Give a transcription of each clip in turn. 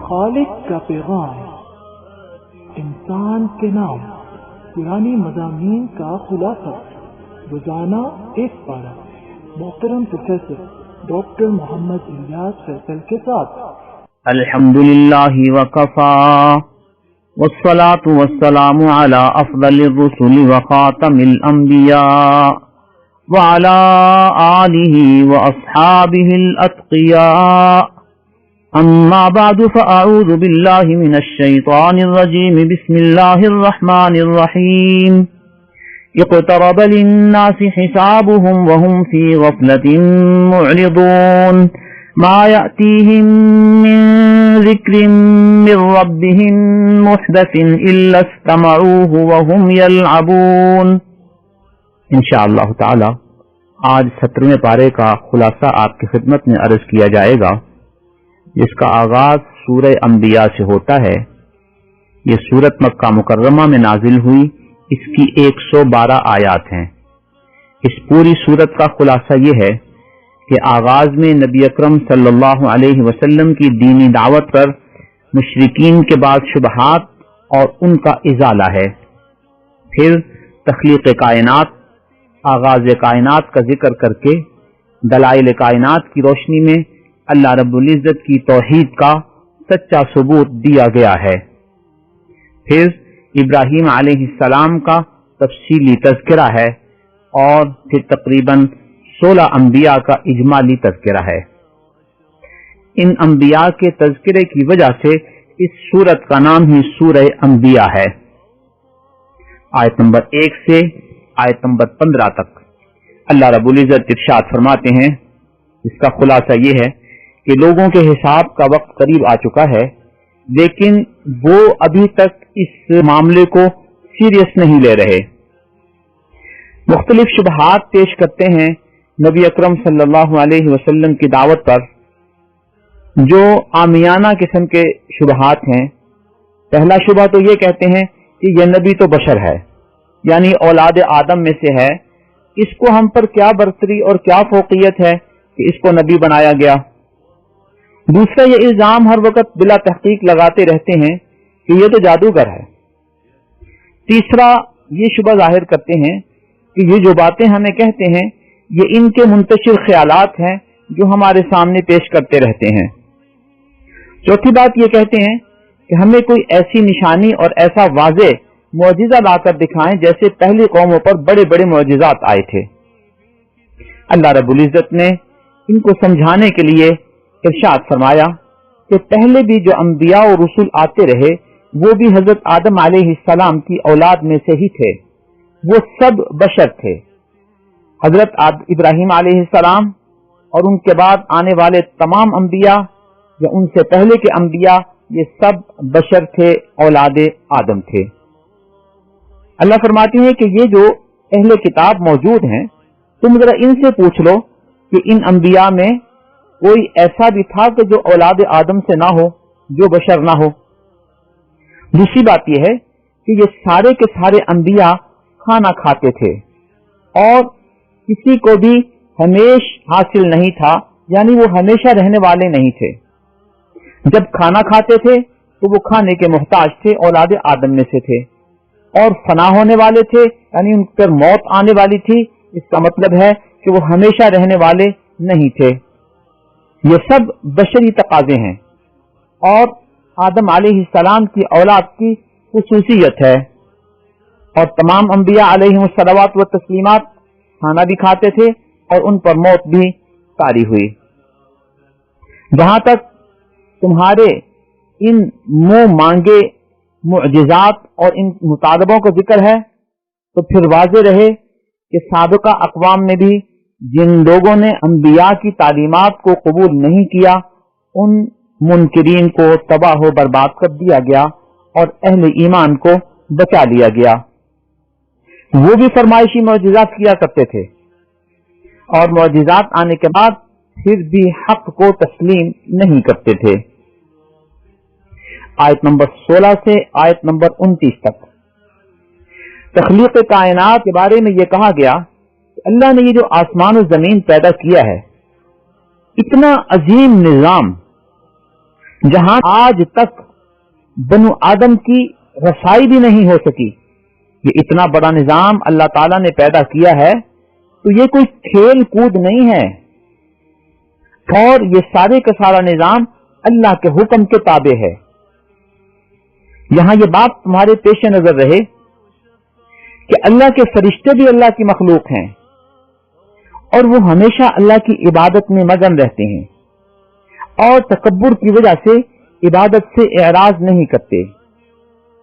خالق کا پیغام، انسان کے نام، پرانی مضامین کا خلاصہ، روزانہ ایک پارہ، محترم پروفیسر ڈاکٹر محمد الیاس فیصل کے ساتھ۔ الحمدللہ وکفا والصلاة والسلام علی افضل الرسل وخاتم الانبیاء وعلی آلہ واصحابہ الاتقیاء، اما بعد فاعوذ باللہ من الشیطان الرجیم، بسم اللہ الرحمن الرحیم۔ اقترب للناس حسابهم وهم في غفلة معرضون، ما يأتيهم من ذكر من ربهم محدث إلا استمعوه وهم يلعبون۔ انشاءاللہ تعالی آج 17ویں پارے کا خلاصہ آپ کی خدمت میں عرض کیا جائے گا، جس کا آغاز سورہ انبیاء سے ہوتا ہے۔ یہ سورت مکہ مکرمہ میں نازل ہوئی، اس کی 112 آیات ہیں۔ اس پوری سورت کا خلاصہ یہ ہے کہ آغاز میں نبی اکرم صلی اللہ علیہ وسلم کی دینی دعوت پر مشرکین کے بعد شبہات اور ان کا ازالہ ہے، پھر تخلیق کائنات، آغاز کائنات کا ذکر کر کے دلائل کائنات کی روشنی میں اللہ رب العزت کی توحید کا سچا ثبوت دیا گیا ہے، پھر ابراہیم علیہ السلام کا تفصیلی تذکرہ ہے، اور پھر تقریباً 16 انبیاء کا اجمالی تذکرہ ہے۔ ان انبیاء کے تذکرے کی وجہ سے اس سورت کا نام ہی سورہ انبیاء ہے۔ آیت نمبر 1 سے آیت نمبر 15 تک اللہ رب العزت ارشاد فرماتے ہیں، اس کا خلاصہ یہ ہے کہ لوگوں کے حساب کا وقت قریب آ چکا ہے، لیکن وہ ابھی تک اس معاملے کو سیریس نہیں لے رہے، مختلف شبہات پیش کرتے ہیں نبی اکرم صلی اللہ علیہ وسلم کی دعوت پر، جو عامیانہ قسم کے شبہات ہیں۔ پہلا شبہ تو یہ کہتے ہیں کہ یہ نبی تو بشر ہے، یعنی اولاد آدم میں سے ہے، اس کو ہم پر کیا برتری اور کیا فوقیت ہے کہ اس کو نبی بنایا گیا۔ دوسرا یہ الزام ہر وقت بلا تحقیق لگاتے رہتے ہیں کہ یہ تو جادوگر ہے۔ تیسرا یہ شبہ ظاہر کرتے ہیں کہ یہ جو باتیں ہمیں کہتے ہیں یہ ان کے منتشر خیالات ہیں جو ہمارے سامنے پیش کرتے رہتے ہیں۔ چوتھی بات یہ کہتے ہیں کہ ہمیں کوئی ایسی نشانی اور ایسا واضح معجزہ لا کر دکھائیں جیسے پہلی قوموں پر بڑے بڑے معجزات آئے تھے۔ اللہ رب العزت نے ان کو سمجھانے کے لیے ارشاد فرمایا کہ پہلے بھی جو انبیاء و رسول آتے رہے وہ بھی حضرت آدم علیہ السلام کی اولاد میں سے ہی تھے، وہ سب بشر تھے۔ حضرت ابراہیم علیہ السلام اور ان کے بعد آنے والے تمام انبیاء یا ان سے پہلے کے انبیاء یہ سب بشر تھے، اولاد آدم تھے۔ اللہ فرماتے ہیں کہ یہ جو اہل کتاب موجود ہیں، تم ذرا ان سے پوچھ لو کہ ان انبیاء میں کوئی ایسا بھی تھا کہ جو اولاد آدم سے نہ ہو، جو بشر نہ ہو۔ دوسری بات یہ ہے کہ یہ سارے کے سارے انبیاء کھانا کھاتے تھے اور کسی کو بھی ہمیش حاصل نہیں تھا، یعنی وہ ہمیشہ رہنے والے نہیں تھے۔ جب کھانا کھاتے تھے تو وہ کھانے کے محتاج تھے، اولاد آدم میں سے تھے، اور فنا ہونے والے تھے، یعنی ان پر موت آنے والی تھی، اس کا مطلب ہے کہ وہ ہمیشہ رہنے والے نہیں تھے۔ یہ سب بشری تقاضے ہیں اور آدم علیہ السلام کی اولاد کی خصوصیت ہے، اور تمام انبیاء علیہم الصلوات و تسلیمات کھانا بھی کھاتے تھے اور ان پر موت بھی طاری ہوئی۔ جہاں تک تمہارے ان منہ مانگے معجزات اور ان مطالبوں کا ذکر ہے تو پھر واضح رہے کہ سابقہ اقوام میں بھی جن لوگوں نے انبیاء کی تعلیمات کو قبول نہیں کیا، ان منکرین کو تباہ و برباد کر دیا گیا اور اہل ایمان کو بچا لیا گیا۔ وہ بھی فرمائشی معجزات کیا کرتے تھے، اور معجزات آنے کے بعد پھر بھی حق کو تسلیم نہیں کرتے تھے۔ آیت نمبر 16 سے آیت نمبر 29 تک تخلیق کائنات کے بارے میں یہ کہا گیا کہ اللہ نے یہ جو آسمان و زمین پیدا کیا ہے اتنا عظیم نظام جہاں آج تک بنو آدم کی رسائی بھی نہیں ہو سکی، یہ اتنا بڑا نظام اللہ تعالیٰ نے پیدا کیا ہے، تو یہ کوئی کھیل کود نہیں ہے، اور یہ سارے کا سارا نظام اللہ کے حکم کے تابع ہے۔ یہاں یہ بات تمہارے پیش نظر رہے کہ اللہ کے فرشتے بھی اللہ کی مخلوق ہیں، اور وہ ہمیشہ اللہ کی عبادت میں مگن رہتے ہیں، اور تکبر کی وجہ سے عبادت سے اعراض نہیں کرتے،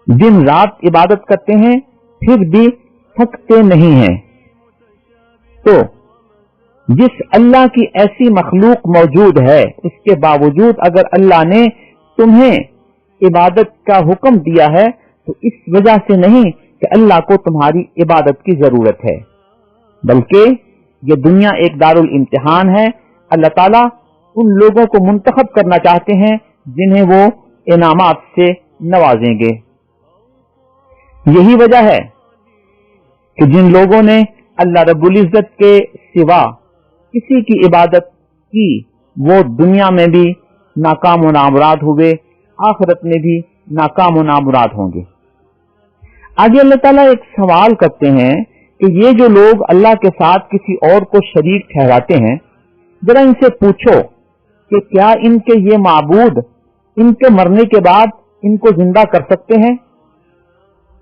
دن رات عبادت کرتے ہیں، پھر بھی تھکتے نہیں ہیں۔ تو جس اللہ کی ایسی مخلوق موجود ہے، اس کے باوجود اگر اللہ نے تمہیں عبادت کا حکم دیا ہے تو اس وجہ سے نہیں کہ اللہ کو تمہاری عبادت کی ضرورت ہے، بلکہ یہ دنیا ایک دارالامتحان ہے۔ اللہ تعالیٰ ان لوگوں کو منتخب کرنا چاہتے ہیں جنہیں وہ انعامات سے نوازیں گے۔ یہی وجہ ہے کہ جن لوگوں نے اللہ رب العزت کے سوا کسی کی عبادت کی، وہ دنیا میں بھی ناکام و نامراد ہوئے، آخرت میں بھی ناکام و نامراد ہوں گے۔ آگے اللہ تعالیٰ ایک سوال کرتے ہیں کہ یہ جو لوگ اللہ کے ساتھ کسی اور کو شریک ٹھہراتے ہیں، ذرا ان سے پوچھو کہ کیا ان کے یہ معبود ان کے مرنے کے بعد ان کو زندہ کر سکتے ہیں؟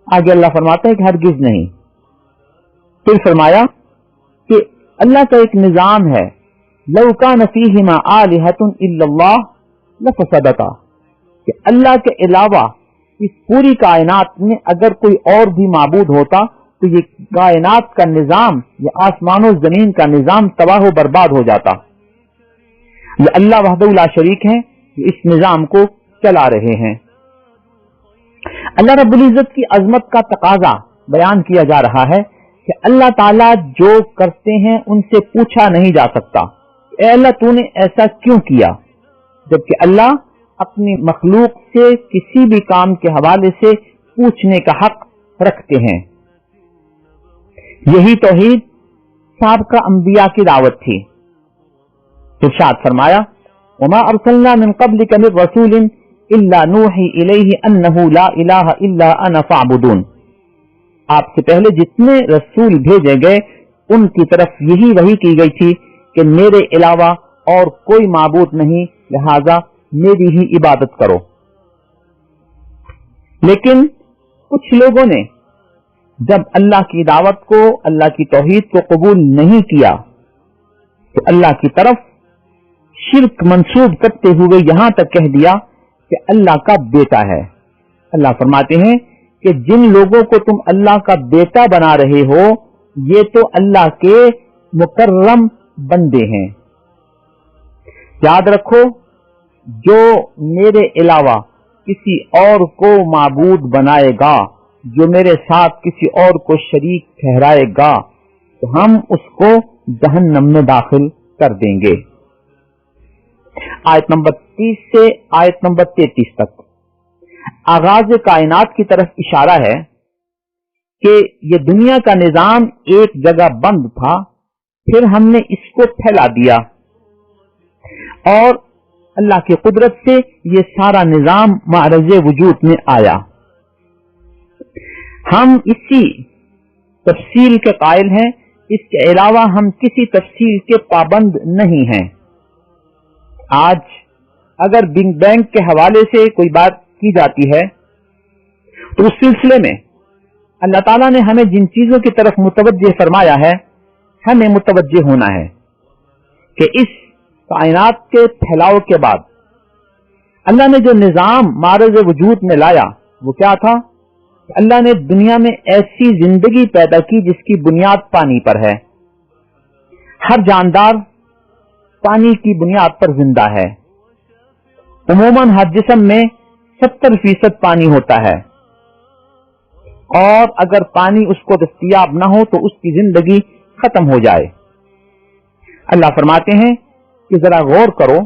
آگے اللہ فرماتا ہے کہ ہرگز نہیں۔ پھر فرمایا کہ اللہ کا ایک نظام ہے، لَوْ كَانَ فِيهِمَا آلِهَةٌ إِلَّا اللَّهُ لَفَسَدَتَا، کہ اللہ کے علاوہ اس پوری کائنات میں اگر کوئی اور بھی معبود ہوتا تو یہ کائنات کا نظام، یہ آسمان و زمین کا نظام تباہ و برباد ہو جاتا۔ یہ اللہ وحدہ لا شریک ہیں، اس نظام کو چلا رہے ہیں۔ اللہ رب العزت کی عظمت کا تقاضا بیان کیا جا رہا ہے کہ اللہ تعالیٰ جو کرتے ہیں ان سے پوچھا نہیں جا سکتا، اے اللہ تو نے ایسا کیوں کیا، جبکہ اللہ اپنی مخلوق سے کسی بھی کام کے حوالے سے پوچھنے کا حق رکھتے ہیں۔ یہی توحید سابقہ انبیاء کی دعوت تھی۔ ارشاد فرمایا وما ارسلنا من قبلك من رسول الا نوحي اليه انه لا اله الا انا فاعبدون، آپ سے پہلے جتنے رسول بھیجے گئے ان کی طرف یہی وحی کی گئی تھی کہ میرے علاوہ اور کوئی معبود نہیں، لہذا میری ہی عبادت کرو۔ لیکن کچھ لوگوں نے جب اللہ کی دعوت کو، اللہ کی توحید کو قبول نہیں کیا تو اللہ کی طرف شرک منسوب کرتے ہوئے یہاں تک کہہ دیا کہ اللہ کا بیٹا ہے۔ اللہ فرماتے ہیں کہ جن لوگوں کو تم اللہ کا بیٹا بنا رہے ہو یہ تو اللہ کے مکرم بندے ہیں۔ یاد رکھو، جو میرے علاوہ کسی اور کو معبود بنائے گا، جو میرے ساتھ کسی اور کو شریک ٹھہرائے گا تو ہم اس کو جہنم میں داخل کر دیں گے۔ آیت نمبر 30 سے آیت نمبر 33 تک آغاز کائنات کی طرف اشارہ ہے کہ یہ دنیا کا نظام ایک جگہ بند تھا، پھر ہم نے اس کو پھیلا دیا اور اللہ کی قدرت سے یہ سارا نظام معرض وجود میں آیا۔ ہم اسی تفصیل کے قائل ہیں، اس کے علاوہ ہم کسی تفصیل کے پابند نہیں ہیں۔ آج اگر بگ بینگ کے حوالے سے کوئی بات کی جاتی ہے تو اس سلسلے میں اللہ تعالیٰ نے ہمیں جن چیزوں کی طرف متوجہ فرمایا ہے، ہمیں متوجہ ہونا ہے کہ اس کائنات کے پھیلاؤ کے بعد اللہ نے جو نظام معرض وجود میں لایا وہ کیا تھا؟ اللہ نے دنیا میں ایسی زندگی پیدا کی جس کی بنیاد پانی پر ہے۔ ہر جاندار پانی کی بنیاد پر زندہ ہے۔ عموماً ہر جسم میں 70% پانی ہوتا ہے، اور اگر پانی اس کو دستیاب نہ ہو تو اس کی زندگی ختم ہو جائے۔ اللہ فرماتے ہیں کہ ذرا غور کرو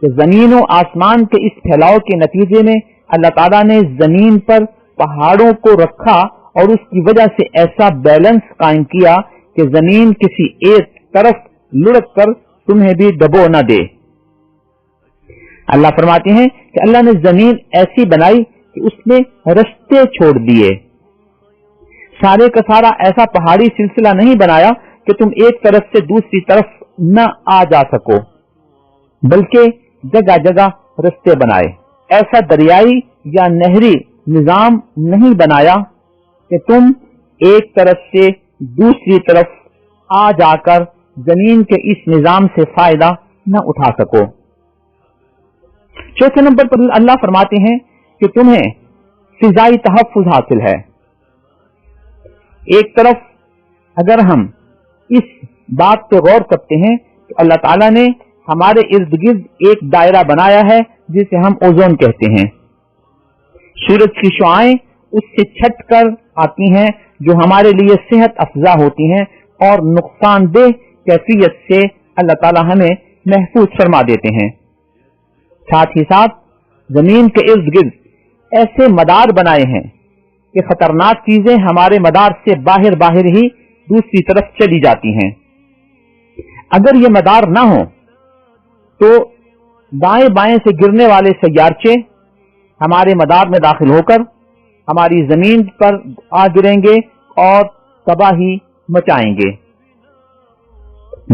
کہ زمین و آسمان کے اس پھیلاؤ کے نتیجے میں اللہ تعالیٰ نے زمین پر پہاڑوں کو رکھا اور اس کی وجہ سے ایسا بیلنس قائم کیا کہ زمین کسی ایک طرف لڑک کر تمہیں بھی دبو نہ دے، اللہ فرماتے ہیں کہ اللہ نے زمین ایسی بنائی کہ اس میں رستے چھوڑ دیے. سارے کا سارا ایسا پہاڑی سلسلہ نہیں بنایا کہ تم ایک طرف سے دوسری طرف نہ آ جا سکو، بلکہ جگہ جگہ رستے بنائے. ایسا دریائی یا نہری نظام نہیں بنایا کہ تم ایک طرف سے دوسری طرف آ جا کر زمین کے اس نظام سے فائدہ نہ اٹھا سکو. چوتھے نمبر پر اللہ فرماتے ہیں کہ تمہیں فضائی تحفظ حاصل ہے. ایک طرف اگر ہم اس بات پہ غور کرتے ہیں تو اللہ تعالیٰ نے ہمارے ارد گرد ایک دائرہ بنایا ہے جسے ہم اوزون کہتے ہیں. سورج کی شعاعیں اس سے چھٹ کر آتی ہیں جو ہمارے لیے صحت افزا ہوتی ہیں اور نقصان دہ کیفیت سے اللہ تعالیٰ ہمیں محفوظ فرما دیتے ہیں. ساتھ ہی ساتھ زمین کے ارد گرد ایسے مدار بنائے ہیں کہ خطرناک چیزیں ہمارے مدار سے باہر ہی دوسری طرف چلی جاتی ہیں. اگر یہ مدار نہ ہو تو دائیں بائیں سے گرنے والے سیارچے ہمارے مدار میں داخل ہو کر ہماری زمین پر آ گریں گے اور تباہی مچائیں گے.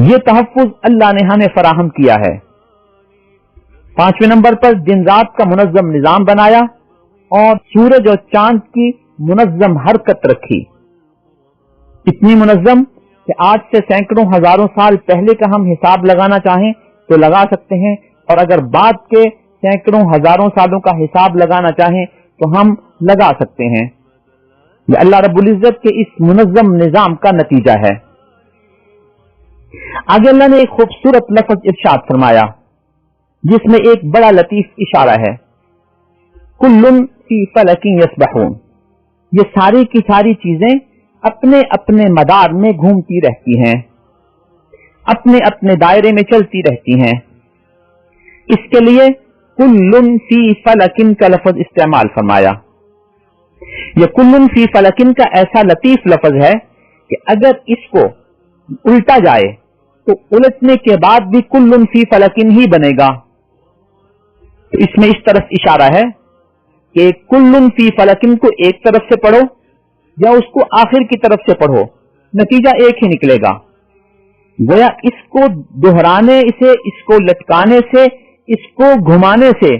یہ تحفظ اللہ نے ہمیں فراہم کیا ہے. پانچویں نمبر پر دن رات کا منظم نظام بنایا اور سورج اور چاند کی منظم حرکت رکھی. اتنی منظم کہ آج سے سینکڑوں ہزاروں سال پہلے کا ہم حساب لگانا چاہیں تو لگا سکتے ہیں، اور اگر بعد کے سینکڑوں ہزاروں سالوں کا حساب لگانا چاہیں تو ہم لگا سکتے ہیں. یہ اللہ رب العزت کے اس منظم نظام کا نتیجہ ہے. آگے اللہ نے ایک خوبصورت لفظ ارشاد فرمایا جس میں ایک بڑا لطیف اشارہ ہے. کل فی فلک یسبحون. یہ ساری کی ساری چیزیں اپنے اپنے مدار میں گھومتی رہتی ہیں، اپنے اپنے دائرے میں چلتی رہتی ہیں. اس کے لیے کل فی فلک کا لفظ استعمال فرمایا. یہ کل فی فلک کا ایسا لطیف لفظ ہے کہ اگر اس کو الٹا جائے تو الٹنے کے بعد بھی کل فی فلک ہی بنے گا. تو اس میں اس طرف اشارہ ہے کہ کل فی فلک کو ایک طرف سے پڑھو یا اس کو آخر کی طرف سے پڑھو، نتیجہ ایک ہی نکلے گا. گویا اس کو دہرانے سے، اس کو لٹکانے سے، اس کو گھمانے سے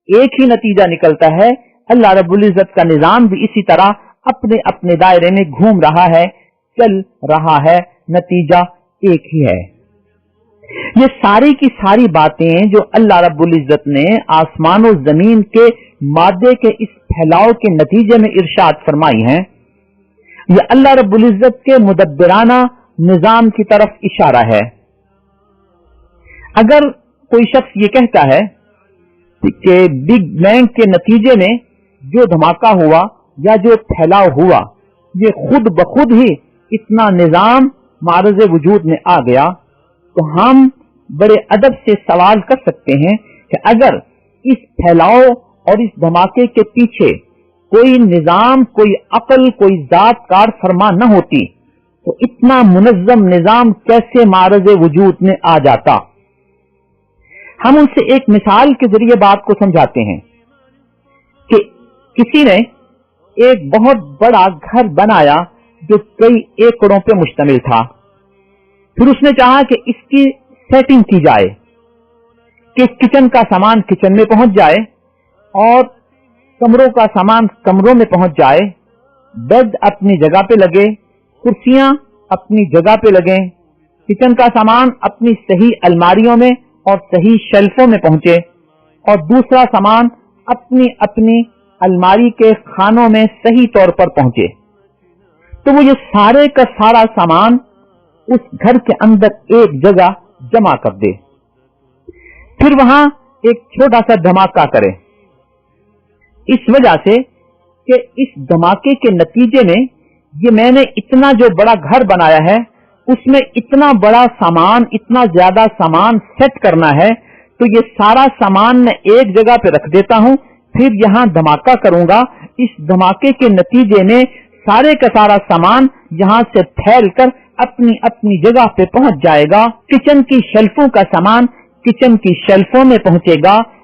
ایک ہی نتیجہ نکلتا ہے. اللہ رب العزت کا نظام بھی اسی طرح اپنے اپنے دائرے میں گھوم رہا ہے، چل رہا ہے، نتیجہ ایک ہی ہے. یہ ساری کی ساری باتیں جو اللہ رب العزت نے آسمان و زمین کے مادے کے اس پھیلاؤ کے نتیجے میں ارشاد فرمائی ہیں، یہ اللہ رب العزت کے مدبرانہ نظام کی طرف اشارہ ہے. اگر کوئی شخص یہ کہتا ہے کہ بگ بینگ کے نتیجے میں جو دھماکہ ہوا یا جو پھیلاؤ ہوا یہ خود بخود ہی اتنا نظام معرض وجود میں آ گیا، تو ہم بڑے ادب سے سوال کر سکتے ہیں کہ اگر اس پھیلاؤ اور اس دھماکے کے پیچھے کوئی نظام، کوئی عقل، کوئی ذات کار فرما نہ ہوتی تو اتنا منظم نظام کیسے معرض وجود میں آ جاتا. ہم ان سے ایک مثال کے ذریعے بات کو سمجھاتے ہیں کہ کسی نے ایک بہت بڑا گھر بنایا جو کئی ایکڑوں پہ مشتمل تھا. پھر اس نے چاہا کہ اس کی سیٹنگ کی جائے کہ کچن کا سامان کچن میں پہنچ جائے اور کمروں کا سامان کمروں میں پہنچ جائے، بیڈ اپنی جگہ پہ لگے، کرسیاں اپنی جگہ پہ لگیں، کچن کا سامان اپنی صحیح الماریوں میں اور صحیح شیلفوں میں پہنچے، اور دوسرا سامان اپنی اپنی الماری کے خانوں میں صحیح طور پر پہنچے. تو وہ یہ سارے کا سارا سامان اس گھر کے اندر ایک جگہ جمع کر دے، پھر وہاں ایک چھوٹا سا دھماکہ کرے. اس وجہ سے کہ اس دھماکے کے نتیجے میں یہ میں نے اتنا جو بڑا گھر بنایا ہے اس میں اتنا بڑا سامان، اتنا زیادہ سامان سیٹ کرنا ہے، تو یہ سارا سامان میں ایک جگہ پہ رکھ دیتا ہوں، پھر یہاں دھماکہ کروں گا. اس دھماکے کے نتیجے میں سارے کا سارا سامان یہاں سے پھیل کر اپنی اپنی جگہ پہ پہنچ جائے گا. کچن کی شیلفوں کا سامان کچن کی شیلفوں میں پہنچے گا،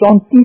34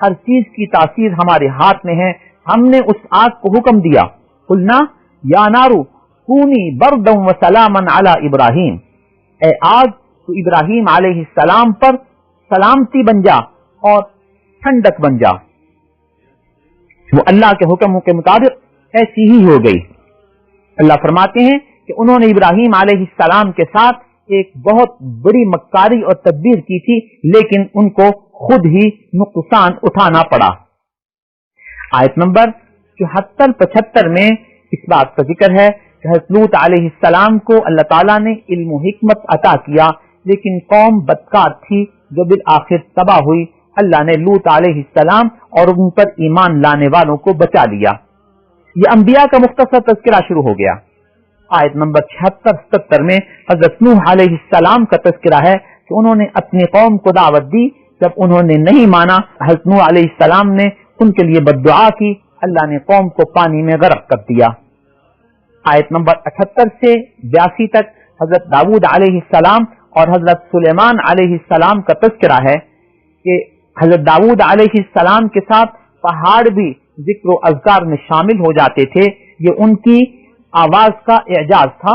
ہر چیز کی تاثیر ہمارے ہاتھ میں ہے. ہم نے اس آگ کو حکم دیا, قلنا یا نارو کونی بردم و سلاما علی ابراہیم, اے آگ تو ابراہیم علیہ السلام پر سلامتی بن جا اور ٹھنڈک بن جا. وہ اللہ کے حکم کے مطابق ایسی ہی ہو گئی. اللہ فرماتے ہیں کہ انہوں نے ابراہیم علیہ السلام کے ساتھ ایک بہت بڑی مکاری اور تدبیر کی تھی, لیکن ان کو خود ہی نقصان اٹھانا پڑا. آیت نمبر 74-75 میں اس بات کا ذکر ہے کہ حضرت لوط علیہ السلام کو اللہ تعالیٰ نے علم و حکمت عطا کیا, لیکن قوم بدکار تھی جو بالآخر تباہ ہوئی. اللہ نے لوط علیہ السلام اور ان پر ایمان لانے والوں کو بچا لیا. یہ انبیاء کا مختصر تذکرہ شروع ہو گیا. آیت نمبر 76-77 میں حضرت نوح علیہ السلام کا تذکرہ ہے کہ انہوں نے اپنی قوم کو دعوت دی. جب انہوں نے نہیں مانا, حضرت نوح علیہ السلام نے ان کے لیے بد دعا کی. اللہ نے قوم کو پانی میں غرق کر دیا. آیت نمبر 78 سے 82 تک حضرت داؤد علیہ السلام اور حضرت سلیمان علیہ السلام کا تذکرہ ہے کہ حضرت داؤد علیہ السلام کے ساتھ پہاڑ بھی ذکر و اذکار میں شامل ہو جاتے تھے. یہ ان کی آواز کا اعجاز تھا.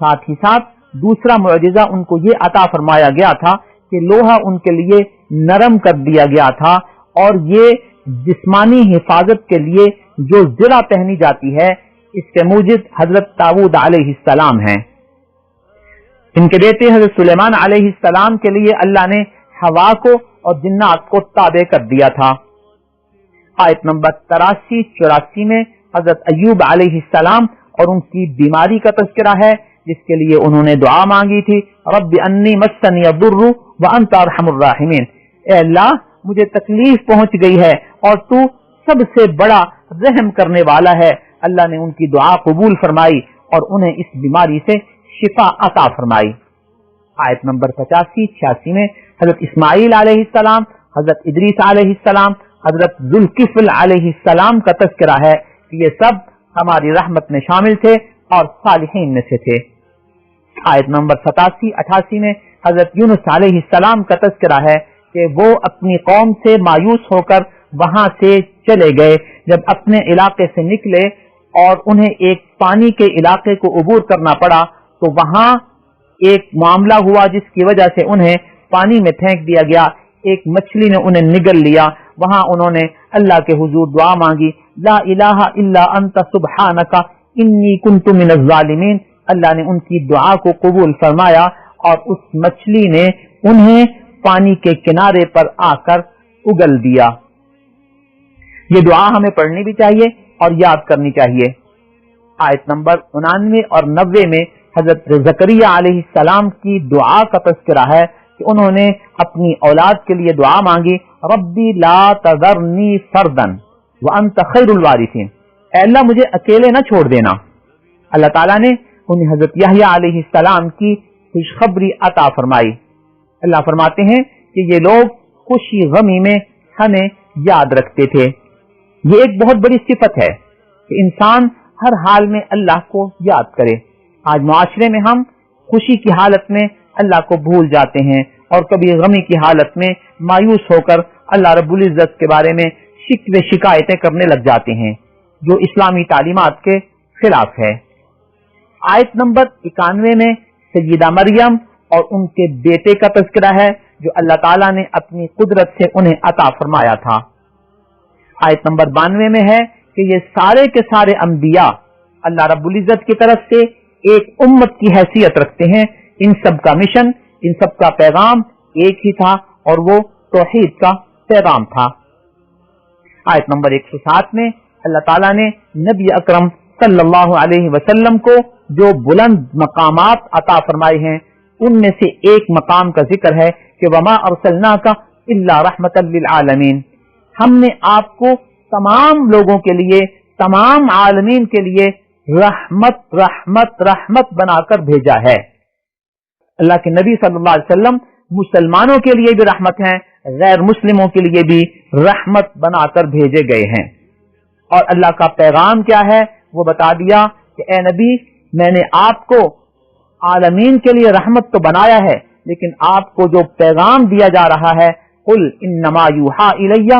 ساتھ ہی ساتھ دوسرا معجزہ ان کو یہ عطا فرمایا گیا تھا کہ لوہا ان کے لیے نرم کر دیا گیا تھا, اور یہ جسمانی حفاظت کے لیے جو زرہ پہنی جاتی ہے اس کے موجب حضرت داؤد علیہ السلام ہیں. ان کے بیٹے حضرت سلیمان علیہ السلام کے لیے اللہ نے ہوا کو اور جنات کو تابع کر دیا تھا. آیت نمبر 83-84 میں حضرت ایوب علیہ السلام اور ان کی بیماری کا تذکرہ ہے, جس کے لیے انہوں نے دعا مانگی تھی, رب انی مسنی الضر وانت ارحم الراحمین, اے اللہ مجھے تکلیف پہنچ گئی ہے اور تو سب سے بڑا رحم کرنے والا ہے. اللہ نے ان کی دعا قبول فرمائی اور انہیں اس بیماری سے شفا عطا فرمائی. آیت نمبر 85-86 میں حضرت اسماعیل علیہ السلام, حضرت ادریس علیہ السلام, حضرت ذوالکفل علیہ السلام کا تذکرہ ہے کہ یہ سب ہماری رحمت میں شامل تھے اور صالحین میں سے تھے. آیت نمبر 87-88 میں حضرت یونس علیہ السلام کا تذکرہ ہے کہ وہ اپنی قوم سے مایوس ہو کر وہاں سے چلے گئے. جب اپنے علاقے سے نکلے اور انہیں ایک پانی کے علاقے کو عبور کرنا پڑا تو وہاں ایک معاملہ ہوا جس کی وجہ سے انہیں پانی میں پھینک دیا گیا. ایک مچھلی نے انہیں نگل لیا. وہاں انہوں نے اللہ کے حضور دعا مانگی, لا الہ الا انت سبحانک انی کنت من الظالمین. اللہ نے ان کی دعا کو قبول فرمایا اور اس مچھلی نے انہیں پانی کے کنارے پر آ کر اگل دیا. یہ دعا ہمیں پڑھنی بھی چاہیے اور یاد کرنی چاہیے. آیت نمبر 99 اور 90 میں حضرت زکریا علیہ السلام کی دعا کا تذکرہ ہے کہ انہوں نے اپنی اولاد کے لیے دعا مانگی, ربی لا تذرنی فردا وانت خیر الوارثین, اے اللہ مجھے اکیلے نہ چھوڑ دینا. اللہ تعالیٰ نے انہیں حضرت یحییٰ علیہ السلام کی خوشخبری عطا فرمائی. اللہ فرماتے ہیں کہ یہ لوگ خوشی غمی میں ہمیں یاد رکھتے تھے. یہ ایک بہت بڑی صفت ہے کہ انسان ہر حال میں اللہ کو یاد کرے. آج معاشرے میں ہم خوشی کی حالت میں اللہ کو بھول جاتے ہیں اور کبھی غمی کی حالت میں مایوس ہو کر اللہ رب العزت کے بارے میں شکوے شکایتیں کرنے لگ جاتے ہیں, جو اسلامی تعلیمات کے خلاف ہے. آیت نمبر 91 میں سیدہ مریم اور ان کے بیٹے کا تذکرہ ہے جو اللہ تعالیٰ نے اپنی قدرت سے انہیں عطا فرمایا تھا. آیت نمبر 92 میں ہے کہ یہ سارے کے سارے انبیاء اللہ رب العزت کی طرف سے ایک امت کی حیثیت رکھتے ہیں. ان سب کا مشن, ان سب کا پیغام ایک ہی تھا اور وہ توحید کا پیغام تھا. آیت نمبر 107 میں اللہ تعالیٰ نے نبی اکرم صلی اللہ علیہ وسلم کو جو بلند مقامات عطا فرمائے ہیں ان میں سے ایک مقام کا ذکر ہے کہ وما ارسلناک الا رحمتا للعالمین, ہم نے آپ کو تمام لوگوں کے لیے, تمام عالمین کے لیے رحمت رحمت رحمت بنا کر بھیجا ہے. اللہ کے نبی صلی اللہ علیہ وسلم مسلمانوں کے لیے بھی رحمت ہیں, غیر مسلموں کے لیے بھی رحمت بنا کر بھیجے گئے ہیں. اور اللہ کا پیغام کیا ہے وہ بتا دیا کہ اے نبی میں نے آپ کو عالمین کے لیے رحمت تو بنایا ہے, لیکن آپ کو جو پیغام دیا جا رہا ہے قل انما یوحى الی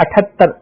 78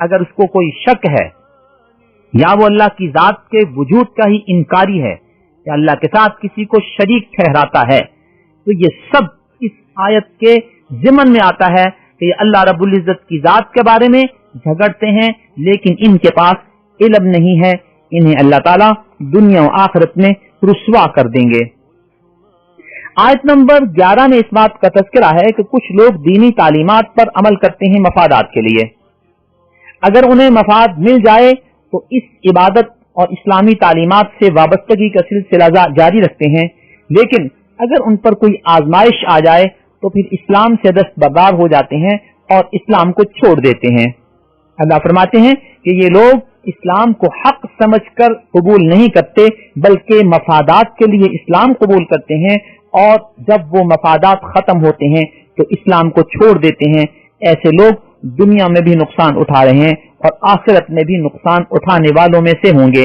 اگر اس کو کوئی شک ہے یا وہ اللہ کی ذات کے وجود کا ہی انکاری ہے یا اللہ کے ساتھ کسی کو شریک ٹھہراتا ہے، تو یہ سب اس آیت کے ضمن میں آتا ہے کہ یہ اللہ رب العزت کی ذات کے بارے میں جھگڑتے ہیں، لیکن ان کے پاس علم نہیں ہے، انہیں اللہ تعالیٰ دنیا و آخرت میں رسوا کر دیں گے۔ آیت نمبر 11 میں اس بات کا تذکرہ ہے کہ کچھ لوگ دینی تعلیمات پر عمل کرتے ہیں مفادات کے لیے، اگر انہیں مفاد مل جائے تو اس عبادت اور اسلامی تعلیمات سے وابستگی کا سلسلہ جاری رکھتے ہیں، لیکن اگر ان پر کوئی آزمائش آ جائے تو پھر اسلام سے دستبردار ہو جاتے ہیں اور اسلام کو چھوڑ دیتے ہیں۔ اللہ فرماتے ہیں کہ یہ لوگ اسلام کو حق سمجھ کر قبول نہیں کرتے بلکہ مفادات کے لیے اسلام قبول کرتے ہیں، اور جب وہ مفادات ختم ہوتے ہیں تو اسلام کو چھوڑ دیتے ہیں۔ ایسے لوگ دنیا میں بھی نقصان اٹھا رہے ہیں اور آخرت میں بھی نقصان اٹھانے والوں میں سے ہوں گے۔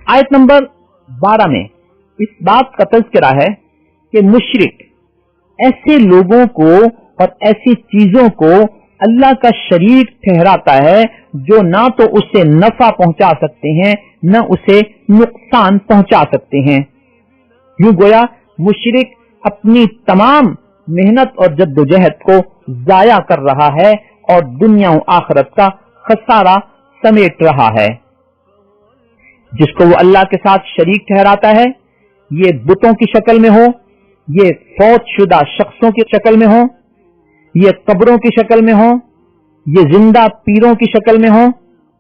آیت نمبر 12 میں اس بات کا تذکرہ ہے کہ مشرک ایسے لوگوں کو اور ایسی چیزوں کو اللہ کا شریک ٹھہراتا ہے جو نہ تو اسے نفع پہنچا سکتے ہیں نہ اسے نقصان پہنچا سکتے ہیں۔ یوں گویا مشرک اپنی تمام محنت اور جد و جہد کو ضائع کر رہا ہے اور دنیا و آخرت کا خسارہ سمیٹ رہا ہے۔ جس کو وہ اللہ کے ساتھ شریک ٹھہراتا ہے، یہ بتوں کی شکل میں ہو، یہ فوت شدہ شخصوں کی شکل میں ہو، یہ قبروں کی شکل میں ہو، یہ زندہ پیروں کی شکل میں ہو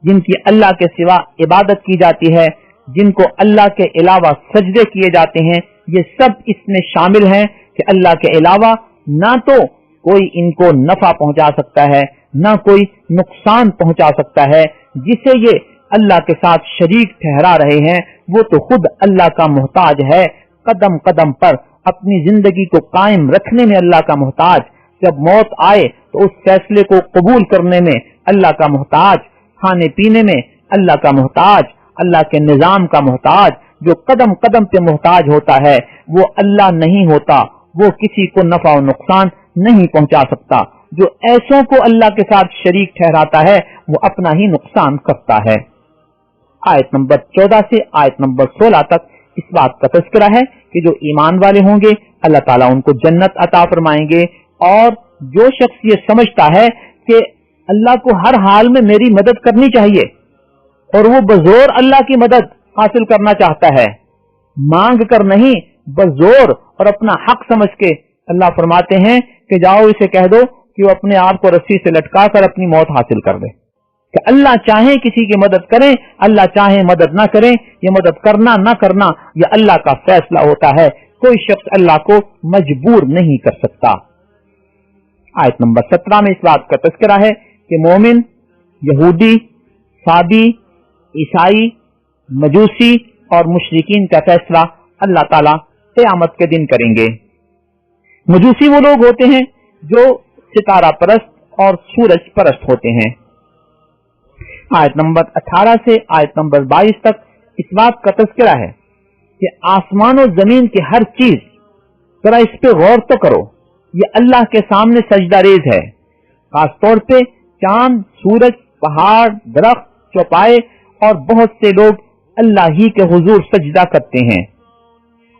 جن کی اللہ کے سوا عبادت کی جاتی ہے، جن کو اللہ کے علاوہ سجدے کیے جاتے ہیں، یہ سب اس میں شامل ہیں کہ اللہ کے علاوہ نہ تو کوئی ان کو نفع پہنچا سکتا ہے نہ کوئی نقصان پہنچا سکتا ہے۔ جسے یہ اللہ کے ساتھ شریک ٹھہرا رہے ہیں وہ تو خود اللہ کا محتاج ہے، قدم قدم پر اپنی زندگی کو قائم رکھنے میں اللہ کا محتاج، جب موت آئے تو اس فیصلے کو قبول کرنے میں اللہ کا محتاج، کھانے پینے میں اللہ کا محتاج، اللہ کے نظام کا محتاج۔ جو قدم قدم پہ محتاج ہوتا ہے وہ اللہ نہیں ہوتا، وہ کسی کو نفع و نقصان نہیں پہنچا سکتا۔ جو ایسوں کو اللہ کے ساتھ شریک ٹھہراتا ہے وہ اپنا ہی نقصان کرتا ہے۔ آیت نمبر 14 سے آیت نمبر 16 تک اس بات کا تذکرہ ہے کہ جو ایمان والے ہوں گے اللہ تعالیٰ ان کو جنت عطا فرمائیں گے، اور جو شخص یہ سمجھتا ہے کہ اللہ کو ہر حال میں میری مدد کرنی چاہیے اور وہ بزور اللہ کی مدد حاصل کرنا چاہتا ہے، مانگ کر نہیں بزور اور اپنا حق سمجھ کے، اللہ فرماتے ہیں کہ جاؤ اسے کہہ دو کہ وہ اپنے آپ کو رسی سے لٹکا کر اپنی موت حاصل کر دے۔ کہ اللہ چاہے کسی کی مدد کریں، اللہ چاہے مدد نہ کریں، یہ مدد کرنا نہ کرنا یہ اللہ کا فیصلہ ہوتا ہے، کوئی شخص اللہ کو مجبور نہیں کر سکتا۔ آیت نمبر 17 میں اس بات کا تذکرہ ہے کہ مومن، یہودی، صابی، عیسائی، مجوسی اور مشرکین کا فیصلہ اللہ تعالیٰ قیامت کے دن کریں گے۔ مجوسی وہ لوگ ہوتے ہیں جو ستارہ پرست اور سورج پرست ہوتے ہیں۔ آیت نمبر 18 سے آیت نمبر 22 تک اس بات کا تذکرہ ہے کہ آسمان و زمین کی ہر چیز، ذرا اس پہ غور تو کرو، یہ اللہ کے سامنے سجدہ ریز ہے۔ خاص طور پہ چاند، سورج، پہاڑ، درخت، چوپائے اور بہت سے لوگ اللہ ہی کے حضور سجدہ کرتے ہیں،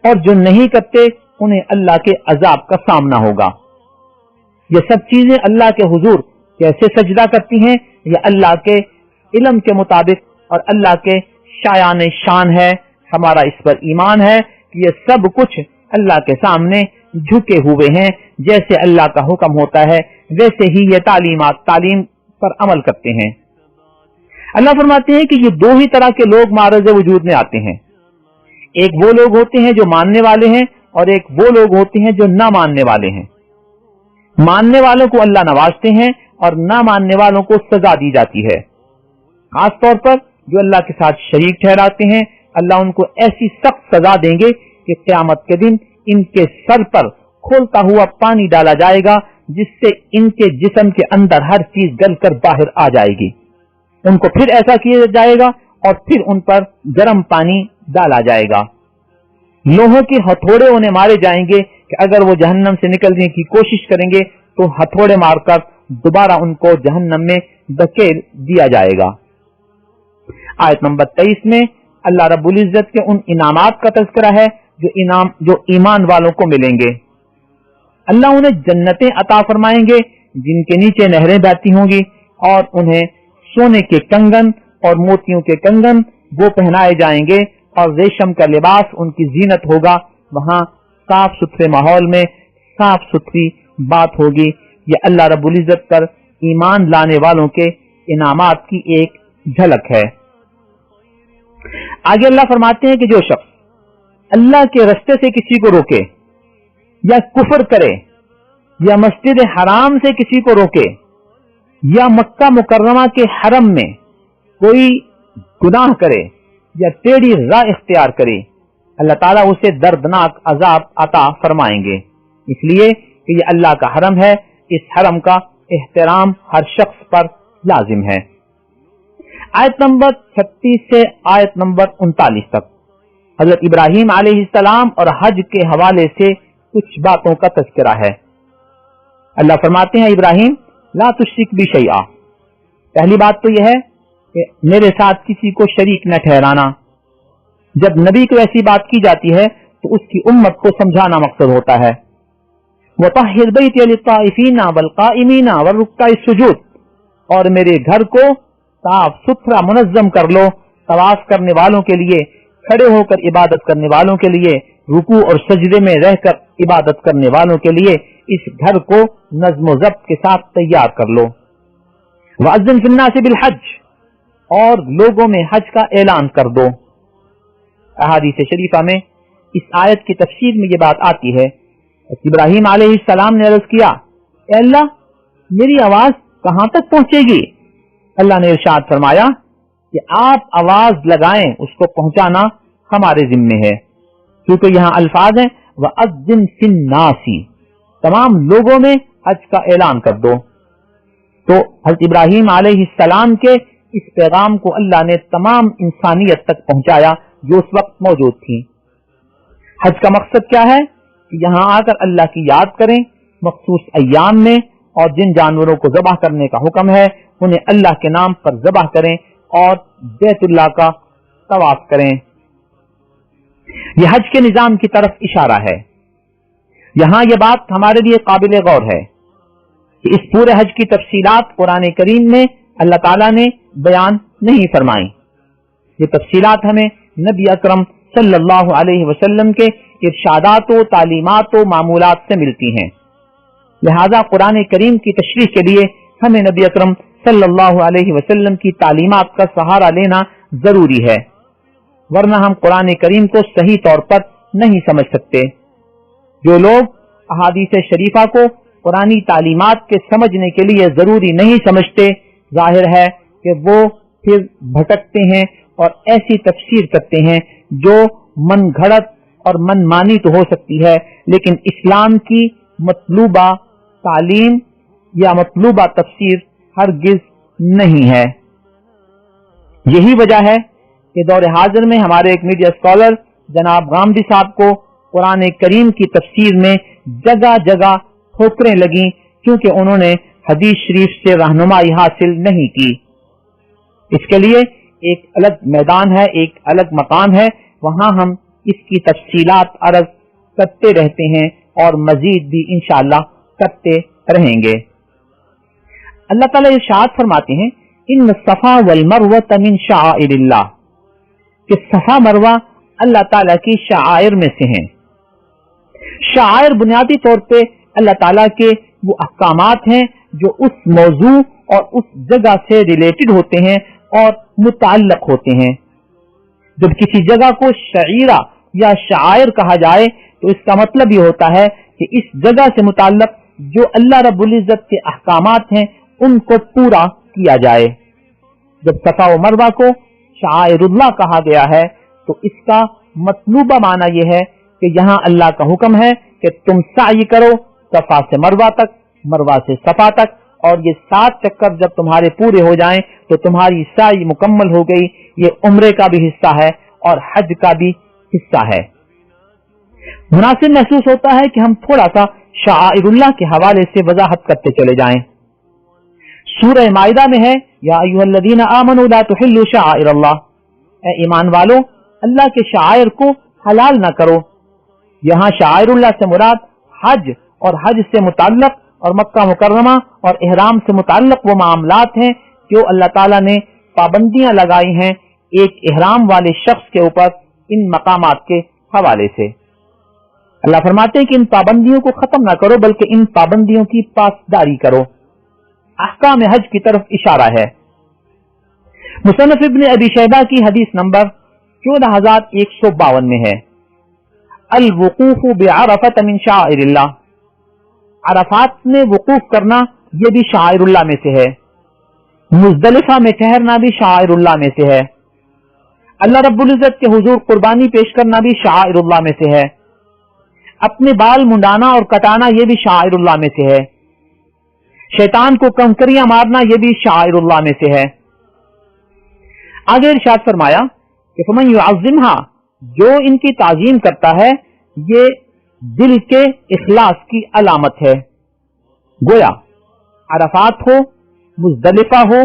اور جو نہیں کرتے انہیں اللہ کے عذاب کا سامنا ہوگا۔ یہ سب چیزیں اللہ کے حضور کیسے سجدہ کرتی ہیں، یہ اللہ کے علم کے مطابق اور اللہ کے شایان شان ہے۔ ہمارا اس پر ایمان ہے کہ یہ سب کچھ اللہ کے سامنے جھکے ہوئے ہیں، جیسے اللہ کا حکم ہوتا ہے ویسے ہی یہ تعلیم پر عمل کرتے ہیں۔ اللہ فرماتے ہیں کہ یہ دو ہی طرح کے لوگ معرض وجود میں آتے ہیں، ایک وہ لوگ ہوتے ہیں جو ماننے والے ہیں اور ایک وہ لوگ ہوتے ہیں جو نہ ماننے والے ہیں۔ ماننے والوں کو اللہ نوازتے ہیں اور نہ ماننے والوں کو سزا دی جاتی ہے۔ خاص طور پر جو اللہ کے ساتھ شریک ٹھہراتے ہیں اللہ ان کو ایسی سخت سزا دیں گے کہ قیامت کے دن ان کے سر پر کھولتا ہوا پانی ڈالا جائے گا، جس سے ان کے جسم کے اندر ہر چیز گل کر باہر آ جائے گی۔ ان کو پھر ایسا کیا جائے گا اور پھر ان پر گرم پانی ڈالا جائے گا۔ لوہوں کے ہتھوڑے انہیں مارے جائیں گے کہ اگر وہ جہنم سے نکلنے کی کوشش کریں گے تو ہتھوڑے مار کر دوبارہ ان کو جہنم میں دھکیل دیا جائے گا۔ آیت نمبر 23 میں اللہ رب العزت کے ان انعامات کا تذکرہ ہے جو ایمان والوں کو ملیں گے۔ اللہ انہیں جنتیں عطا فرمائیں گے جن کے نیچے نہریں بہتی ہوں گی، اور انہیں سونے کے کنگن اور موتیوں کے کنگن وہ پہنائے جائیں گے، اور ریشم کا لباس ان کی زینت ہوگا۔ وہاں صاف ستھرے ماحول میں صاف ستھری بات ہوگی۔ یہ اللہ رب العزت پر ایمان لانے والوں کے انعامات کی ایک جھلک ہے۔ آگے اللہ فرماتے ہیں کہ جو شخص اللہ کے رستے سے کسی کو روکے یا کفر کرے یا مسجد حرام سے کسی کو روکے یا مکہ مکرمہ کے حرم میں کوئی گناہ کرے یا ٹیڑھی راہ اختیار کرے، اللہ تعالیٰ اسے دردناک عذاب عطا فرمائیں گے، اس لیے کہ یہ اللہ کا حرم ہے۔ اس حرم کا احترام ہر شخص پر لازم ہے۔ آیت نمبر 36 سے آیت نمبر 39 تک حضرت ابراہیم علیہ السلام اور حج کے حوالے سے کچھ باتوں کا تذکرہ ہے۔ اللہ فرماتے ہیں ابراہیم لا تشرک بی شیئا، پہلی بات تو یہ ہے کہ میرے ساتھ کسی کو شریک نہ ٹھہرانا۔ جب نبی کو ایسی بات کی جاتی ہے تو اس کی امت کو سمجھانا مقصد ہوتا ہے۔ وَطَهِّرْ بَيْتِيَ لِلطَّائِفِينَ وَالْقَائِمِينَ وَالرُّكَّعِ السُّجُودِ، اور میرے گھر کو صاف ستھرا منظم کر لو طواف کرنے والوں کے لیے، کھڑے ہو کر عبادت کرنے والوں کے لیے، رکوع اور سجدے میں رہ کر عبادت کرنے والوں کے لیے اس گھر کو نظم و ضبط کے ساتھ تیار کر لو۔ وَأَذِّنْ فِي النَّاسِ بِالْحَجِّ، اور لوگوں میں حج کا اعلان کر دو۔ احادیث شریفہ میں اس آیت کی تفسیر میں یہ بات آتی ہے۔ ابراہیم علیہ السلام نے عرض کیا، اے اللہ میری آواز کہاں تک پہنچے گی؟ اللہ نے ارشاد فرمایا کہ آپ آواز لگائیں، اس کو پہنچانا ہمارے ذمے ہے، کیونکہ یہاں الفاظ ہیں وَأَذِّنْ فِي النَّاسِ، تمام لوگوں میں حج کا اعلان کر دو۔ تو حضرت ابراہیم علیہ السلام کے اس پیغام کو اللہ نے تمام انسانیت تک پہنچایا جو اس وقت موجود تھی۔ حج کا مقصد کیا ہے کہ یہاں آ کر اللہ کی یاد کریں مخصوص ایام میں، اور جن جانوروں کو ذبح کرنے کا حکم ہے انہیں اللہ کے نام پر ذبح کریں اور بیت اللہ کا طواف کریں۔ یہ حج کے نظام کی طرف اشارہ ہے۔ یہاں یہ بات ہمارے لیے قابل غور ہے کہ اس پورے حج کی تفصیلات قرآن کریم میں اللہ تعالیٰ نے بیان نہیں فرمائی۔ یہ تفصیلات ہمیں نبی اکرم صلی اللہ علیہ وسلم کے ارشادات و تعلیمات و معمولات سے ملتی ہیں، لہذا قرآن کریم کی تشریح کے لیے ہمیں نبی اکرم صلی اللہ علیہ وسلم کی تعلیمات کا سہارا لینا ضروری ہے، ورنہ ہم قرآن کریم کو صحیح طور پر نہیں سمجھ سکتے۔ جو لوگ احادیث شریفہ کو قرآنی تعلیمات کے سمجھنے کے لیے ضروری نہیں سمجھتے، ظاہر ہے کہ وہ پھر بھٹکتے ہیں اور ایسی تفسیر کرتے ہیں جو من گھڑت اور من مانی تو ہو سکتی ہے، لیکن اسلام کی مطلوبہ تعلیم یا مطلوبہ تفسیر ہرگز نہیں ہے۔ یہی وجہ ہے کہ دور حاضر میں ہمارے ایک میڈیا اسکالر جناب غامدی صاحب کو قرآن کریم کی تفسیر میں جگہ جگہ ٹھوکریں لگیں، کیونکہ انہوں نے حدیث شریف سے رہنمائی حاصل نہیں کی۔ اس کے لیے ایک الگ میدان ہے، ایک الگ مقام ہے، وہاں ہم اس کی تفصیلات عرض کرتے رہتے ہیں اور مزید بھی انشاءاللہ کرتے رہیں گے۔ اللہ تعالیٰ ارشاد فرماتے ہیں ان الصفا والمروہ من شعائر اللہ، کہ صفا مروہ اللہ تعالیٰ کی شعائر میں سے ہیں۔ شعائر بنیادی طور پہ اللہ تعالیٰ کے وہ احکامات ہیں جو اس موضوع اور اس جگہ سے ریلیٹڈ ہوتے ہیں اور متعلق ہوتے ہیں۔ جب کسی جگہ کو شعیرہ یا شعائر کہا جائے تو اس کا مطلب یہ ہوتا ہے کہ اس جگہ سے متعلق جو اللہ رب العزت کے احکامات ہیں ان کو پورا کیا جائے۔ جب صفا و مروہ کو شعائر اللہ کہا گیا ہے تو اس کا مطلوبہ معنی یہ ہے کہ یہاں اللہ کا حکم ہے کہ تم سعی کرو صفا سے مروہ تک، مروہ سے صفا تک، اور یہ 7 چکر جب تمہارے پورے ہو جائیں تو تمہاری سعی مکمل ہو گئی۔ یہ عمرے کا بھی حصہ ہے اور حج کا بھی حصہ ہے۔ مناسب محسوس ہوتا ہے کہ ہم تھوڑا سا شعائر اللہ کے حوالے سے وضاحت کرتے چلے جائیں۔ سورہ مائدہ میں ہے یا ایھا الذین آمنوا لا تحلوا شعائر اللہ، اے ایمان والو اللہ کے شعائر کو حلال نہ کرو۔ یہاں شعائر اللہ سے مراد حج اور حج سے متعلق اور مکہ مکرمہ اور احرام سے متعلق وہ معاملات ہیں جو اللہ تعالیٰ نے پابندیاں لگائی ہیں ایک احرام والے شخص کے اوپر ان مقامات کے حوالے سے۔ اللہ فرماتے ہیں کہ ان پابندیوں کو ختم نہ کرو بلکہ ان پابندیوں کی پاسداری کرو۔ احکام حج کی طرف اشارہ ہے۔ مصنف ابن ابی شیبہ کی حدیث نمبر 14152 میں ہے الوقوف بعرفۃ من شعائر اللہ، عرفات میں وقوف کرنا یہ بھی شعائر اللہ میں سے ہے۔ مزدلفہ میں ٹھہرنا بھی شعائر اللہ میں سے ہے۔ اللہ رب العزت کے حضور قربانی پیش کرنا بھی شعائر اللہ میں سے ہے۔ اپنے بال منڈانا اور کٹانا یہ بھی شعائر اللہ میں سے ہے۔ شیطان کو کنکریاں مارنا یہ بھی شعائر اللہ میں سے ہے۔ آگے ارشاد فرمایا کہ فمن یعظمھا، جو ان کی تعظیم کرتا ہے یہ دل کے اخلاص کی علامت ہے۔ گویا عرفات ہو، مزدلفہ ہو،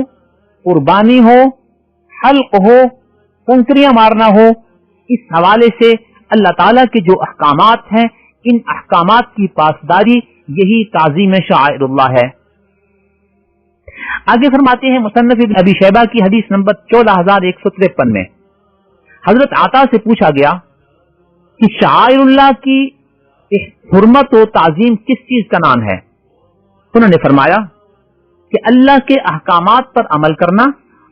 قربانی ہو، حلق ہو، کنکریاں مارنا ہو، اس حوالے سے اللہ تعالیٰ کے جو احکامات ہیں ان احکامات کی پاسداری یہی تعظیم شعائر اللہ ہے۔ آگے فرماتے ہیں مصنف ابن ابی شیبہ کی حدیث نمبر 14153 میں حضرت عطا سے پوچھا گیا کہ شعائر اللہ کی حرمت و تعظیم کس چیز کا نام ہے؟ انہوں نے فرمایا کہ اللہ کے احکامات پر عمل کرنا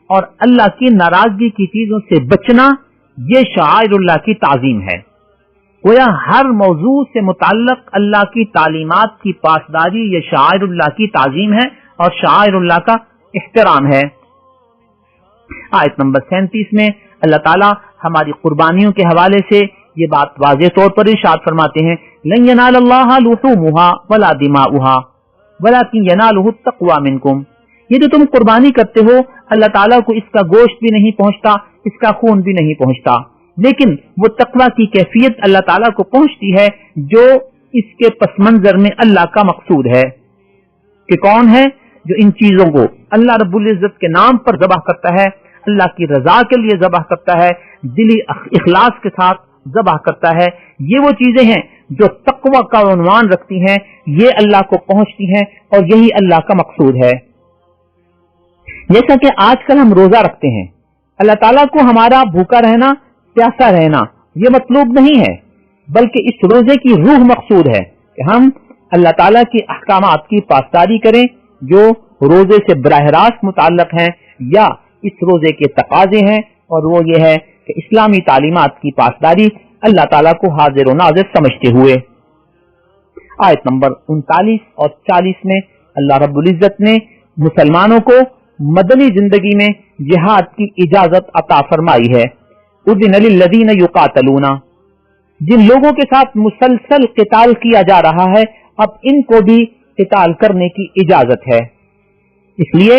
اور اللہ کی ناراضگی کی چیزوں سے بچنا یہ شعائر اللہ کی تعظیم ہے۔ گویا ہر موضوع سے متعلق اللہ کی تعلیمات کی پاسداری یہ شعائر اللہ کی تعظیم ہے اور شعائر اللہ کا احترام ہے۔ آیت نمبر 37 میں اللہ تعالیٰ ہماری قربانیوں کے حوالے سے یہ بات واضح طور پر ارشاد فرماتے ہیں لن ینال اللہ لحومها ولا دماؤها ولکن ینالہ التقوی منکم، یہ جو تم قربانی کرتے ہو اللہ تعالیٰ کو اس کا گوشت بھی نہیں پہنچتا، اس کا خون بھی نہیں پہنچتا، لیکن وہ تقوی کی کیفیت اللہ تعالیٰ کو پہنچتی ہے جو اس کے پس منظر میں اللہ کا مقصود ہے۔ کہ کون ہے جو ان چیزوں کو اللہ رب العزت کے نام پر ذبح کرتا ہے، اللہ کی رضا کے لیے ذبح کرتا ہے، دلی اخلاص کے ساتھ ذبح کرتا ہے، یہ وہ چیزیں ہیں جو تقوی کا عنوان رکھتی ہیں، یہ اللہ کو پہنچتی ہیں اور یہی اللہ کا مقصود ہے۔ جیسا کہ آج کل ہم روزہ رکھتے ہیں، اللہ تعالیٰ کو ہمارا بھوکا رہنا، پیاسا رہنا یہ مطلوب نہیں ہے، بلکہ اس روزے کی روح مقصود ہے کہ ہم اللہ تعالیٰ کی احکامات کی پاسداری کریں جو روزے سے براہ راست متعلق ہیں یا اس روزے کے تقاضے ہیں، اور وہ یہ ہے کہ اسلامی تعلیمات کی پاسداری اللہ تعالیٰ کو حاضر و ناظر سمجھتے ہوئے۔ آیت نمبر 39 اور 40 میں اللہ رب العزت نے مسلمانوں کو مدنی زندگی میں جہاد کی اجازت عطا فرمائی ہے۔ اذن للذین یقاتلون، جن لوگوں کے ساتھ مسلسل قتال کیا جا رہا ہے اب ان کو بھی قتال کرنے کی اجازت ہے، اس لیے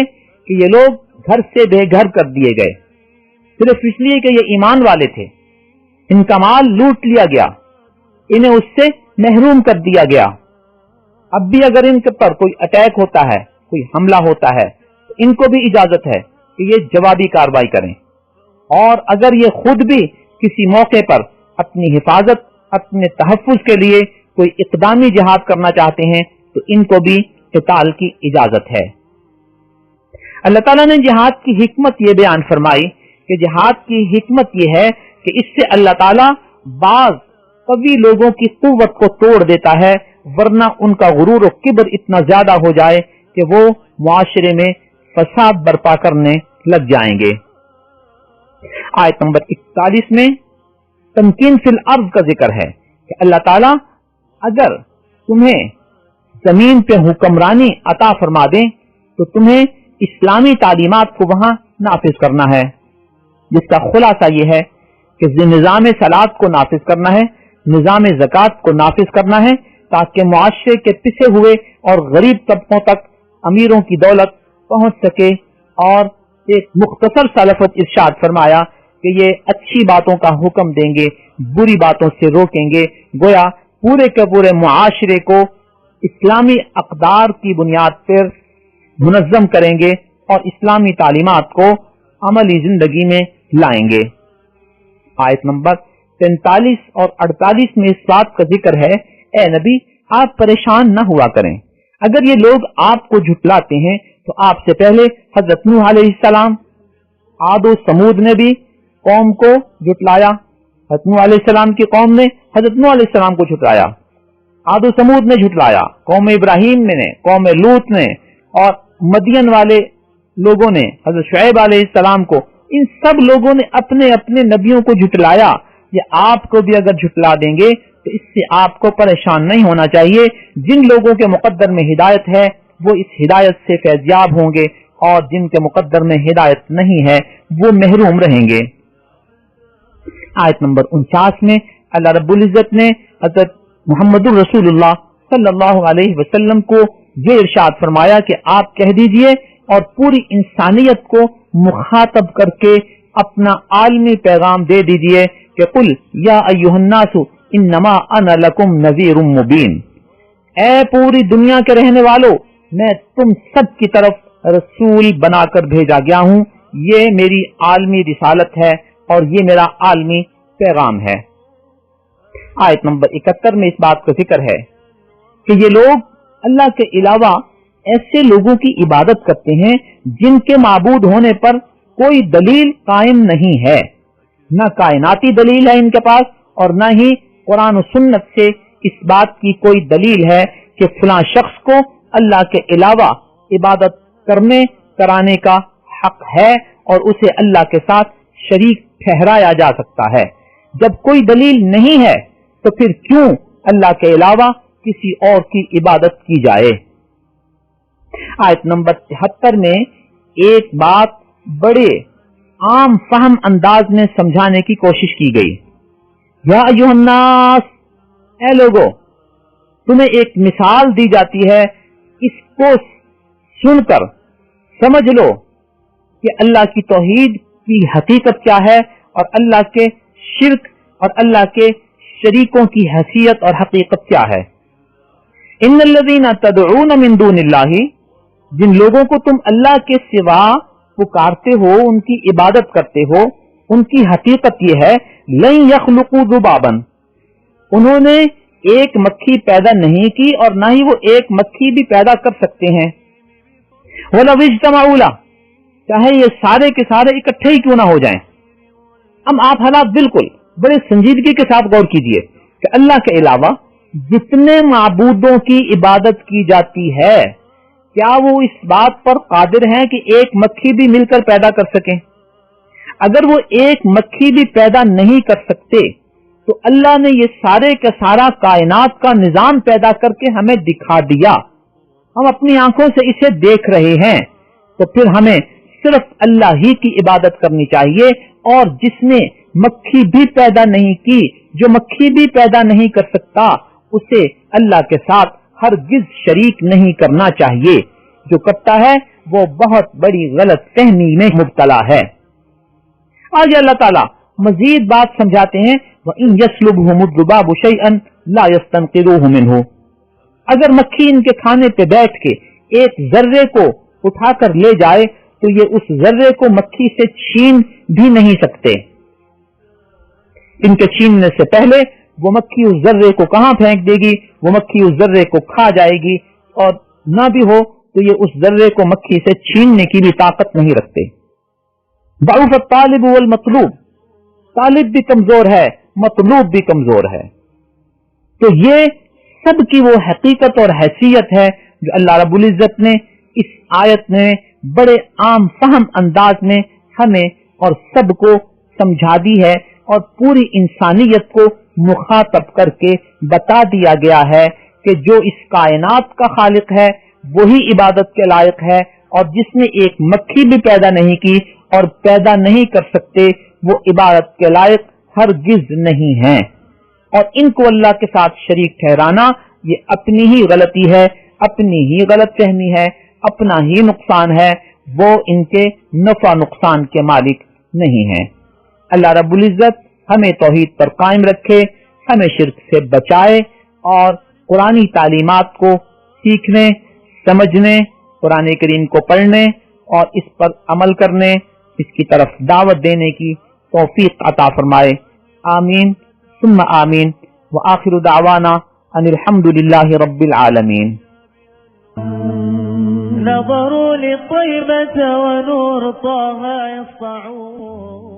کہ یہ لوگ گھر سے بے گھر کر دیے گئے، صرف اس لیے کہ یہ ایمان والے تھے، ان کا مال لوٹ لیا گیا، انہیں اس سے محروم کر دیا گیا۔ اب بھی اگر ان پر کوئی اٹیک ہوتا ہے، کوئی حملہ ہوتا ہے تو ان کو بھی اجازت ہے کہ یہ جوابی کارروائی کریں، اور اگر یہ خود بھی کسی موقع پر اپنی حفاظت، اپنے تحفظ کے لیے کوئی اقدامی جہاد کرنا چاہتے ہیں تو ان کو بھی قتال کی اجازت ہے۔ اللہ تعالیٰ نے جہاد کی حکمت یہ بیان فرمائی کہ جہاد کی حکمت یہ ہے کہ اس سے اللہ تعالیٰ بعض قوی لوگوں کی قوت کو توڑ دیتا ہے، ورنہ ان کا غرور و کبر اتنا زیادہ ہو جائے کہ وہ معاشرے میں فساد برپا کرنے لگ جائیں گے۔ آیت نمبر 41 میں تمکین فی الارض کا ذکر ہے کہ اللہ تعالیٰ اگر تمہیں زمین پہ حکمرانی عطا فرما دیں تو تمہیں اسلامی تعلیمات کو وہاں نافذ کرنا ہے، جس کا خلاصہ یہ ہے کہ نظام صلاۃ کو نافذ کرنا ہے، نظام زکوٰۃ کو نافذ کرنا ہے، تاکہ معاشرے کے پسے ہوئے اور غریب طبقوں تک امیروں کی دولت پہنچ سکے۔ اور ایک مختصر سا لفظ ارشاد فرمایا کہ یہ اچھی باتوں کا حکم دیں گے، بری باتوں سے روکیں گے، گویا پورے کے پورے معاشرے کو اسلامی اقدار کی بنیاد پر منظم کریں گے اور اسلامی تعلیمات کو عملی زندگی میں لائیں گے۔ آیت نمبر 43 اور 48 میں اس بات کا ذکر ہے، اے نبی آپ پریشان نہ ہوا کریں، اگر یہ لوگ آپ کو جھٹلاتے ہیں تو آپ سے پہلے حضرت نوح علیہ السلام، عاد و سمود نے بھی قوم کو جھٹلایا، حضرت نوح علیہ السلام کی قوم نے حضرت نوح علیہ السلام کو جھٹلایا، عاد و سمود نے جھٹلایا، قوم ابراہیم نے، قوم لوط نے، اور مدین والے لوگوں نے حضرت شعیب علیہ السلام کو، ان سب لوگوں نے اپنے اپنے نبیوں کو جھٹلایا۔ یہ آپ کو بھی اگر جھٹلا دیں گے تو اس سے آپ کو پریشان نہیں ہونا چاہیے۔ جن لوگوں کے مقدر میں ہدایت ہے وہ اس ہدایت سے فیضیاب ہوں گے، اور جن کے مقدر میں ہدایت نہیں ہے وہ محروم رہیں گے۔ آیت نمبر 49 میں اللہ رب العزت نے حضرت محمد الرسول اللہ صلی اللہ علیہ وسلم کو یہ ارشاد فرمایا کہ آپ کہہ دیجئے اور پوری انسانیت کو مخاطب کر کے اپنا عالمی پیغام دے دیجئے کہ قل یا ایھا الناس انما انا لکم نذیر مبین، اے پوری دنیا کے رہنے والوں میں تم سب کی طرف رسول بنا کر بھیجا گیا ہوں، یہ میری عالمی رسالت ہے اور یہ میرا عالمی پیغام ہے۔ آیت نمبر 71 میں اس بات کا ذکر ہے کہ یہ لوگ اللہ کے علاوہ ایسے لوگوں کی عبادت کرتے ہیں جن کے معبود ہونے پر کوئی دلیل قائم نہیں ہے، نہ کائناتی دلیل ہے ان کے پاس اور نہ ہی قرآن و سنت سے اس بات کی کوئی دلیل ہے کہ فلاں شخص کو اللہ کے علاوہ عبادت کرانے کا حق ہے اور اسے اللہ کے ساتھ شریک ٹھہرایا جا سکتا ہے۔ جب کوئی دلیل نہیں ہے تو پھر کیوں اللہ کے علاوہ کسی اور کی عبادت کی جائے؟ آیت نمبر 73 میں ایک بات بڑے عام فہم انداز میں سمجھانے کی کوشش کی گئی۔ یا ایھا الناس، اے لوگو، تمہیں ایک مثال دی جاتی ہے، اس کو سن کر سمجھ لو کہ اللہ کی توحید کی حقیقت کیا ہے اور اللہ کے شرک اور اللہ کے شریکوں کی حیثیت اور حقیقت کیا ہے۔ ان الذین تدعون من دون اللہ، جن لوگوں کو تم اللہ کے سوا پکارتے ہو، ان کی عبادت کرتے ہو، ان کی حقیقت یہ ہے لن یخلقوا ذبابا، انہوں نے ایک مکھی پیدا نہیں کی اور نہ ہی وہ ایک مکھی بھی پیدا کر سکتے ہیں۔ وَلَوِ اجْتَمَعُوا لَهُ، چاہے یہ سارے کے سارے اکٹھے ہی کیوں نہ ہو جائیں۔ اب آپ حالات بالکل بڑے سنجیدگی کے ساتھ غور کیجئے کہ اللہ کے علاوہ جتنے معبودوں کی عبادت کی جاتی ہے، کیا وہ اس بات پر قادر ہیں کہ ایک مکھی بھی مل کر پیدا کر سکیں؟ اگر وہ ایک مکھی بھی پیدا نہیں کر سکتے تو اللہ نے یہ سارے کا سارا کائنات کا نظام پیدا کر کے ہمیں دکھا دیا، ہم اپنی آنکھوں سے اسے دیکھ رہے ہیں، تو پھر ہمیں صرف اللہ ہی کی عبادت کرنی چاہیے، اور جس نے مکھی بھی پیدا نہیں کی، جو مکھی بھی پیدا نہیں کر سکتا، اسے اللہ کے ساتھ ہرگز شریک نہیں کرنا چاہیے۔ جو کرتا ہے وہ بہت بڑی غلط فہمی میں مبتلا ہے۔ آگے اللہ تعالیٰ مزید بات سمجھاتے ہیں، وَإِن يَسْلُبْهُمُ الذُّبَابُ شَيْئًا لَا يَسْتَنقِذُوهُ مِنْهُ، اگر مکھی ان کے کھانے پہ بیٹھ کے ایک ذرے کو اٹھا کر لے جائے تو یہ اس ذرے کو مکھی سے چھین بھی نہیں سکتے۔ ان کے چھیننے سے پہلے وہ مکھی اس ذرے کو کہاں پھینک دے گی، وہ مکھی اس ذرے کو کھا جائے گی، اور نہ بھی ہو تو یہ اس ذرے کو مکھی سے چھیننے کی بھی طاقت نہیں رکھتے۔ ضعف الطالب والمطلوب، طالب بھی کمزور ہے، مطلوب بھی کمزور ہے۔ تو یہ سب کی وہ حقیقت اور حیثیت ہے جو اللہ رب العزت نے اس آیت میں بڑے عام فہم انداز میں ہمیں اور سب کو سمجھا دی ہے، اور پوری انسانیت کو مخاطب کر کے بتا دیا گیا ہے کہ جو اس کائنات کا خالق ہے وہی عبادت کے لائق ہے، اور جس نے ایک مکھی بھی پیدا نہیں کی اور پیدا نہیں کر سکتے، وہ عبادت کے لائق ہرگز نہیں ہیں، اور ان کو اللہ کے ساتھ شریک ٹھہرانا یہ اپنی ہی غلطی ہے، اپنی ہی غلط فہمی ہے، اپنا ہی نقصان ہے، وہ ان کے نفع نقصان کے مالک نہیں ہیں۔ اللہ رب العزت ہمیں توحید پر قائم رکھے، ہمیں شرک سے بچائے، اور قرآنی تعلیمات کو سیکھنے، سمجھنے قرآن کریم کو پڑھنے اور اس پر عمل کرنے، اس کی طرف دعوت دینے کی توفیق عطا فرمائے، آمین ثم آمین۔ وآخر دعوانا ان الحمد للہ رب العالمین۔ نظروا لطيبة ونور طه يسطعون